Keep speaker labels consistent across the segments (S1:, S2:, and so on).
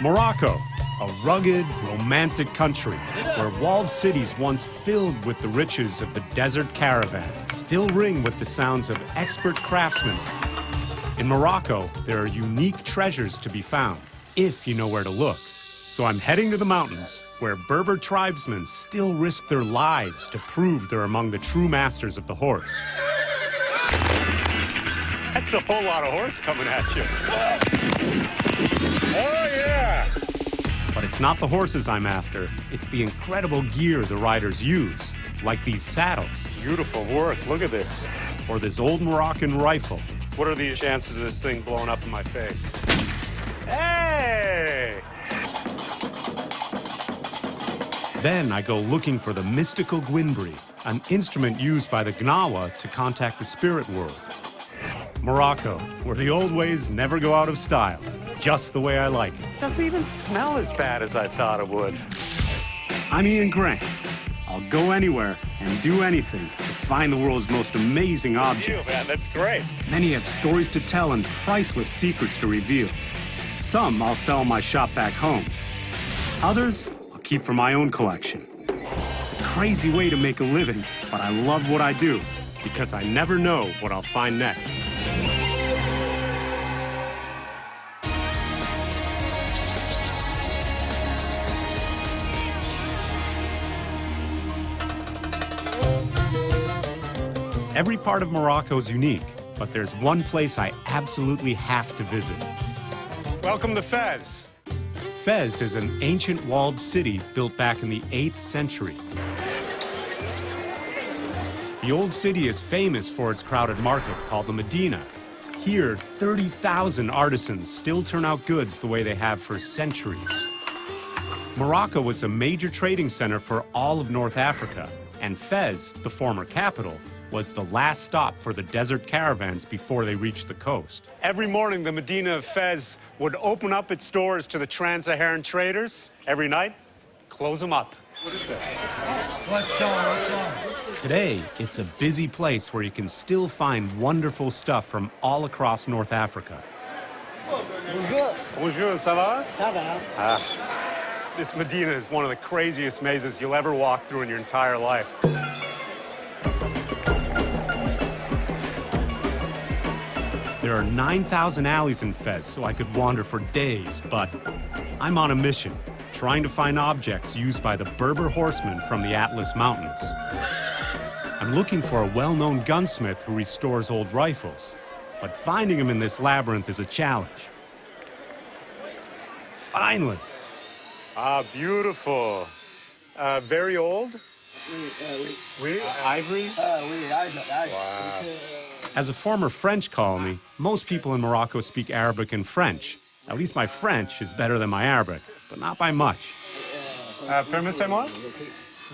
S1: Morocco, a rugged, romantic country where walled cities once filled with the riches of the desert caravan still ring with the sounds of expert craftsmen. In Morocco, there are unique treasures to be found, if you know where to look. So I'm heading to the mountains, where Berber tribesmen still risk their lives to prove they're among the true masters of the horse. That's a whole lot of horse coming at you. Oh, yeah! But it's not the horses I'm after. It's the incredible gear the riders use, like these saddles. Beautiful work. Look at this. Or this old Moroccan rifle. What are the chances of this thing blowing up in my face? Hey! Then I go looking for the mystical Gwinbri, an instrument used by the Gnawa to contact the spirit world. Morocco, where the old ways never go out of style, just the way I like it. Doesn't even smell as bad as I thought it would. I'm Ian Grant. I'll go anywhere and do anything to find the world's most amazing objects. Man, that's great. Many have stories to tell and priceless secrets to reveal. Some I'll sell in my shop back home. Others I'll keep for my own collection. It's a crazy way to make a living, but I love what I do because I never know what I'll find next. Every part of Morocco is unique, but there's one place I absolutely have to visit. Welcome to Fez. Fez is an ancient walled city built back in the 8th century. The old city is famous for its crowded market called the Medina. Here, 30,000 artisans still turn out goods the way they have for centuries. Morocco was a major trading center for all of North Africa, and Fez, the former capital, was the last stop for the desert caravans before they reached the coast. Every morning, the Medina of Fez would open up its doors to the trans-Saharan traders. Every night, close them up. What is that? What's on? Today, it's a busy place where you can still find wonderful stuff from all across North Africa.
S2: Bonjour.
S1: Bonjour, ça va?
S2: Ça va.
S1: Ah. This Medina is one of the craziest mazes you'll ever walk through in your entire life. There are 9,000 alleys in Fez, so I could wander for days, but I'm on a mission, trying to find objects used by the Berber horsemen from the Atlas Mountains. I'm looking for a well-known gunsmith who restores old rifles, but finding him in this labyrinth is a challenge. Finally! Ah, beautiful. Very old? Oui, ivory?
S2: Oui, ivory.
S1: Wow. As a former French colony, most people in Morocco speak Arabic and French. At least my French is better than my Arabic, but not by much. Permettez-moi?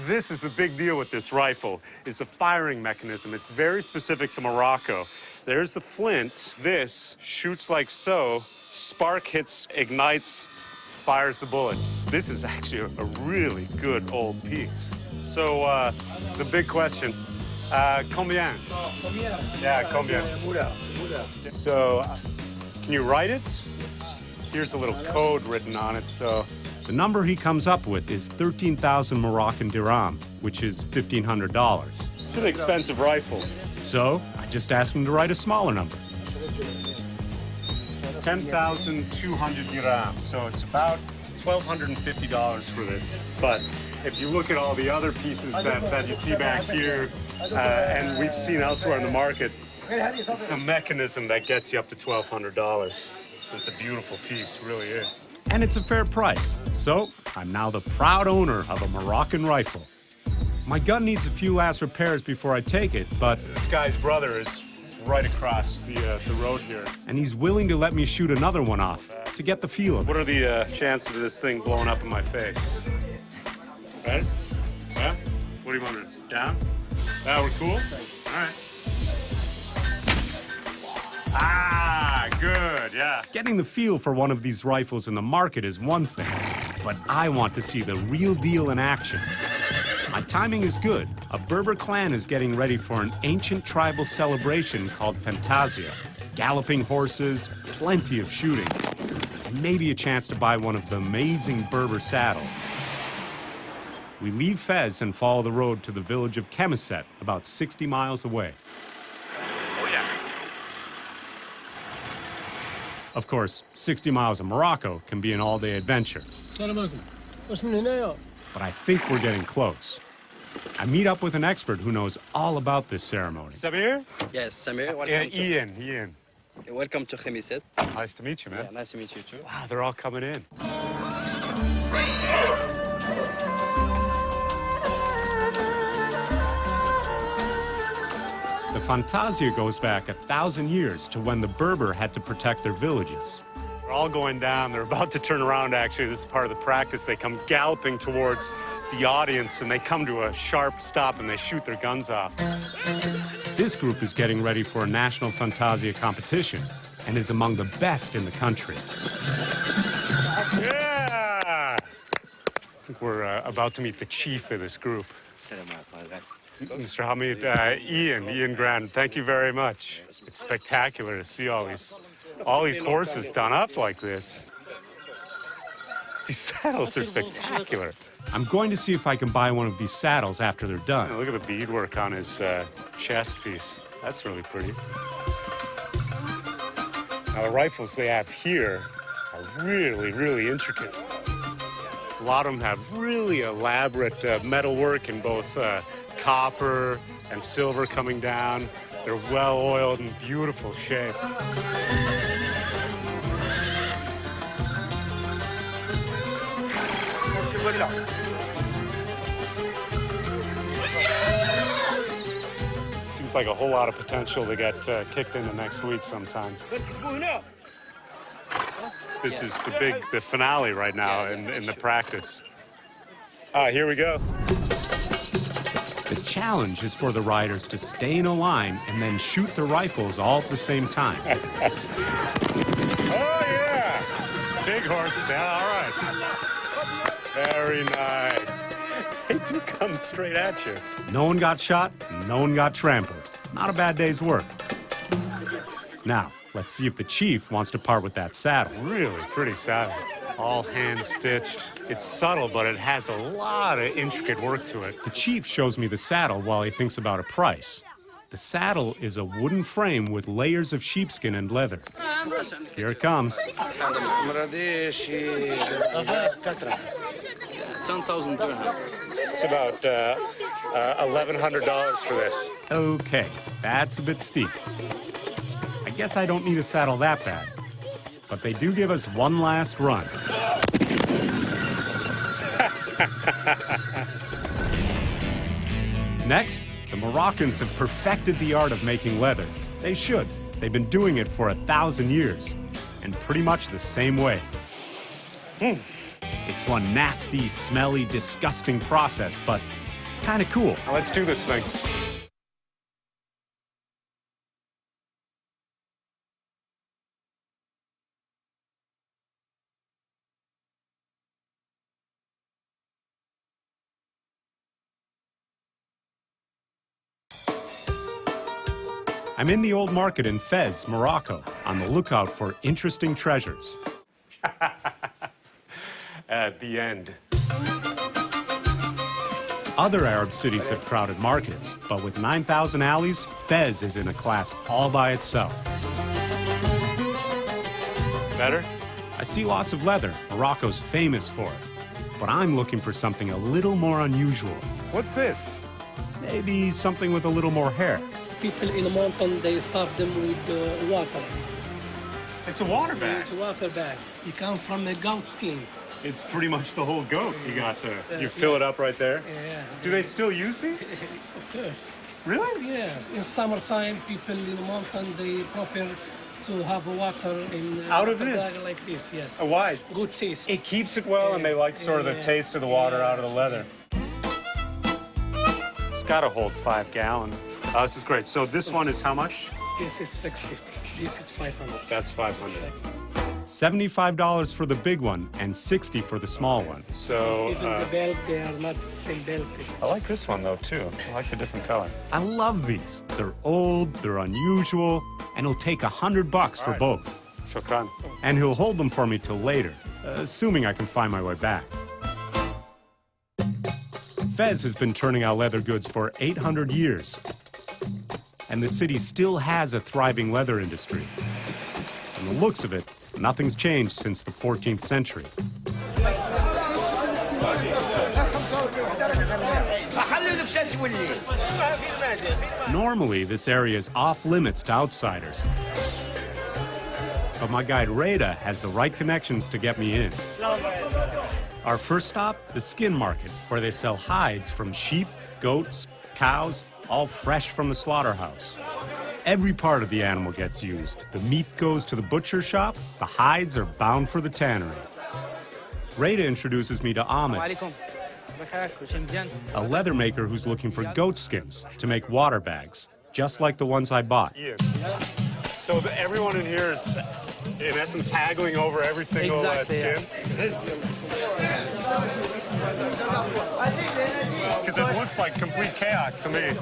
S1: This is the big deal with this rifle, is the firing mechanism. It's very specific to Morocco. So there's the flint. This shoots like so. Spark hits, ignites, fires the bullet. This is actually a really good old piece. So, the big question, combien? Yeah, combien? So, can you write it? Here's a little code written on it, so. The number he comes up with is 13,000 Moroccan dirham, which is $1,500. It's an expensive rifle. So, I just asked him to write a smaller number. 10,200 dirham, so it's about $1,250 for this. But if you look at all the other pieces that you see back here, and we've seen elsewhere in the market, it's the mechanism that gets you up to $1,200. It's a beautiful piece, really is. And it's a fair price. So I'm now the proud owner of a Moroccan rifle. My gun needs a few last repairs before I take it, but this guy's brother is right across the road here. And he's willing to let me shoot another one off to get the feel of it. What are the chances of this thing blowing up in my face? Right? Yeah? What do you want to do? Down? We're cool? All right. Ah, good, yeah. Getting the feel for one of these rifles in the market is one thing, but I want to see the real deal in action. My timing is good. A Berber clan is getting ready for an ancient tribal celebration called Fantasia. Galloping horses, plenty of shooting. and maybe a chance to buy one of the amazing Berber saddles. We leave Fez and follow the road to the village of Chemiset, about 60 miles away.
S3: Oh, yeah.
S1: Of course, 60 miles of Morocco can be an all-day adventure. But I think we're getting close. I meet up with an expert who knows all about this ceremony.
S3: Samir?
S4: Yes, Samir. Welcome
S3: Ian.
S4: welcome to Chemiset.
S3: Nice to meet you, man.
S4: Yeah, nice to meet you too.
S3: Wow, they're all coming in.
S1: The Fantasia goes back 1,000 years to when the Berber had to protect their villages.
S3: They're all going down. They're about to turn around, actually. This is part of the practice. They come galloping towards the audience, and they come to a sharp stop, and they shoot their guns off.
S1: This group is getting ready for a national Fantasia competition and is among the best in the country.
S3: Yeah! I think we're about to meet the chief of this group. Mr. Hamid, Ian Grand, thank you very much. It's spectacular to see all these horses done up like this. These saddles are spectacular.
S1: I'm going to see if I can buy one of these saddles after they're done.
S3: Look at the beadwork on his chest piece. That's really pretty. Now, the rifles they have here are really, really intricate. A lot of them have really elaborate metalwork in both copper and silver coming down. They're well-oiled and beautiful shape. Seems like a whole lot of potential to get kicked into next week sometime. This is the finale right now in the practice. Here we go.
S1: The challenge is for the riders to stay in a line and then shoot the rifles all at the same time.
S3: Oh, yeah! Big horses, yeah, all right. Very nice. They do come straight at you.
S1: No one got shot, no one got trampled. Not a bad day's work. Now, let's see if the chief wants to part with that saddle.
S3: Really pretty saddle. All hand-stitched. It's subtle, but it has a lot of intricate work to it.
S1: The chief shows me the saddle while he thinks about a price. The saddle is a wooden frame with layers of sheepskin and leather. Here it comes.
S4: 10,000 dirham.
S3: It's about $1,100 for this.
S1: Okay, that's a bit steep. I guess I don't need a saddle that bad. But they do give us one last run. Next, the Moroccans have perfected the art of making leather. They should. They've been doing it for 1,000 years, and pretty much the same way. It's one nasty, smelly, disgusting process, but kind of cool.
S3: Now let's do this thing.
S1: I'm in the old market in Fez, Morocco, on the lookout for interesting treasures.
S3: At the end.
S1: Other Arab cities have crowded markets, but with 9,000 alleys, Fez is in a class all by itself.
S3: Better?
S1: I see lots of leather. Morocco's famous for it. But I'm looking for something a little more unusual.
S3: What's this?
S1: Maybe something with a little more hair.
S5: People in the mountain, they stuff them with water.
S3: It's a water bag.
S5: It's a water bag. It comes from a goat skin.
S3: It's pretty much the whole goat you got there. You fill it up right there?
S5: Yeah.
S3: Do they still use these?
S5: Of course.
S3: Really?
S5: Yes. In summertime, people in the mountain, they prefer to have water in
S3: Out of
S5: a
S3: this?
S5: bag like this, yes.
S3: Why?
S5: Good taste.
S3: It keeps it well, and they like sort of the taste of the water out of the leather. It's got to hold 5 gallons. Oh, this is great. So this one is how much?
S5: This is 650. This is 500.
S3: That's 500.
S1: $75 for the big one and $60 for the small one.
S3: So
S5: Even the belt, they are not same belted.
S3: I like this one though too. I like the different color.
S1: I love these. They're old, they're unusual, and it'll take $100 for both.
S3: Shukran.
S1: And he'll hold them for me till later, assuming I can find my way back. Fez has been turning out leather goods for 800 years. And the city still has a thriving leather industry. From the looks of it, nothing's changed since the 14th century. Normally, this area is off limits to outsiders. But my guide Rada has the right connections to get me in. Our first stop, the skin market, where they sell hides from sheep, goats, cows, all fresh from the slaughterhouse. Every part of the animal gets used. The meat goes to the butcher shop, the hides are bound for the tannery. Rada introduces me to Ahmed, a leather maker who's looking for goat skins to make water bags, just like the ones I bought.
S3: Yeah. So everyone in here is, in essence, haggling over every single skin? Because it looks like complete chaos to me.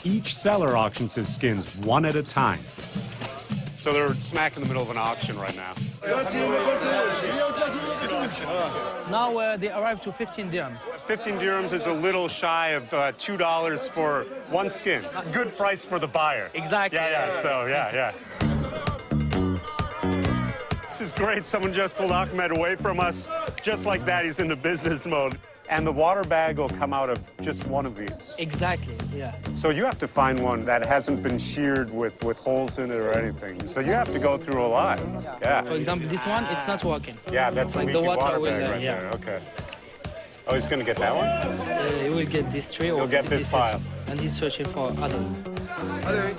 S1: Each seller auctions his skins one at a time.
S3: So they're smack in the middle of an auction right now.
S6: Now they arrive to 15 dirhams.
S3: 15 dirhams is a little shy of $2 for one skin. It's a good price for the buyer.
S6: Exactly.
S3: Yeah. This is great. Someone just pulled Ahmed away from us. Just like that, he's into business mode. And the water bag will come out of just one of these.
S6: Exactly, yeah.
S3: So you have to find one that hasn't been sheared with holes in it or anything. So you have to go through a lot. Yeah.
S6: For example, this one, it's not working.
S3: Yeah, that's
S6: like
S3: a leaky
S6: the water
S3: water
S6: will,
S3: bag right there. Okay. Oh, he's going to get that one?
S6: He will get this tree.
S3: He'll get this pile.
S6: And he's searching for others.
S2: Allez,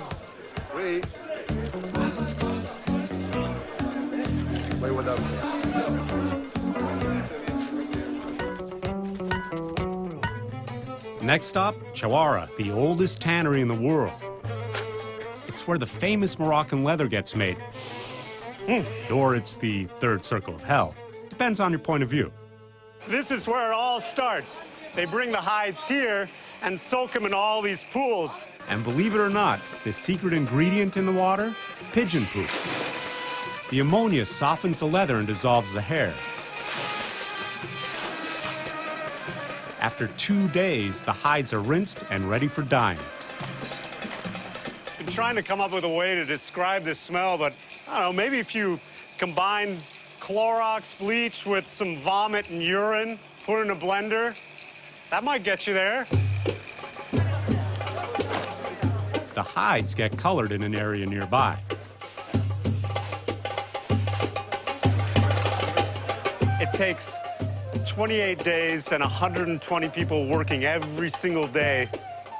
S2: oui. Oui, madame.
S1: Next stop, Chawara, the oldest tannery in the world. It's where the famous Moroccan leather gets made. Or it's the third circle of hell. Depends on your point of view.
S3: This is where it all starts. They bring the hides here and soak them in all these pools.
S1: And believe it or not, the secret ingredient in the water? Pigeon poop. The ammonia softens the leather and dissolves the hair. After 2 days, the hides are rinsed and ready for dyeing.
S3: Been trying to come up with a way to describe this smell, but I don't know, maybe if you combine Clorox bleach with some vomit and urine, put it in a blender, that might get you there.
S1: The hides get colored in an area nearby.
S3: It takes 28 days and 120 people working every single day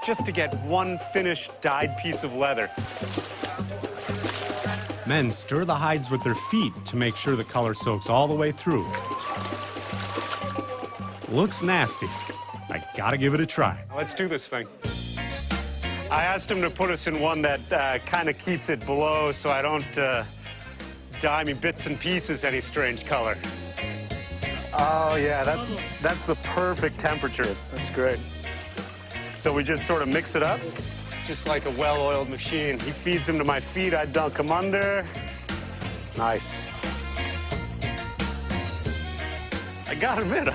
S3: just to get one finished dyed piece of leather.
S1: Men stir the hides with their feet to make sure the color soaks all the way through. Looks nasty. I gotta give it a try.
S3: Let's do this thing. I asked him to put us in one that kind of keeps it below so I don't dye me bits and pieces any strange color. Oh, yeah, that's the perfect temperature. That's great. So we just sort of mix it up, just like a well-oiled machine. He feeds them to my feet, I dunk them under. Nice. I gotta admit,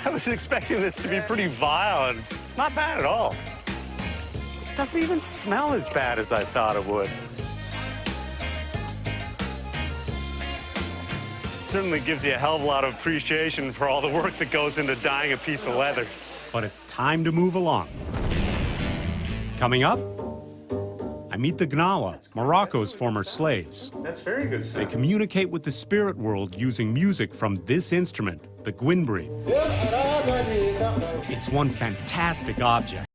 S3: I was expecting this to be pretty vile, and it's not bad at all. It doesn't even smell as bad as I thought it would. Certainly gives you a hell of a lot of appreciation for all the work that goes into dyeing a piece of leather.
S1: But it's time to move along. Coming up, I meet the Gnawa, Morocco's former slaves.
S3: That's very good
S1: They communicate with the spirit world using music from this instrument, the gwinbri. It's one fantastic object.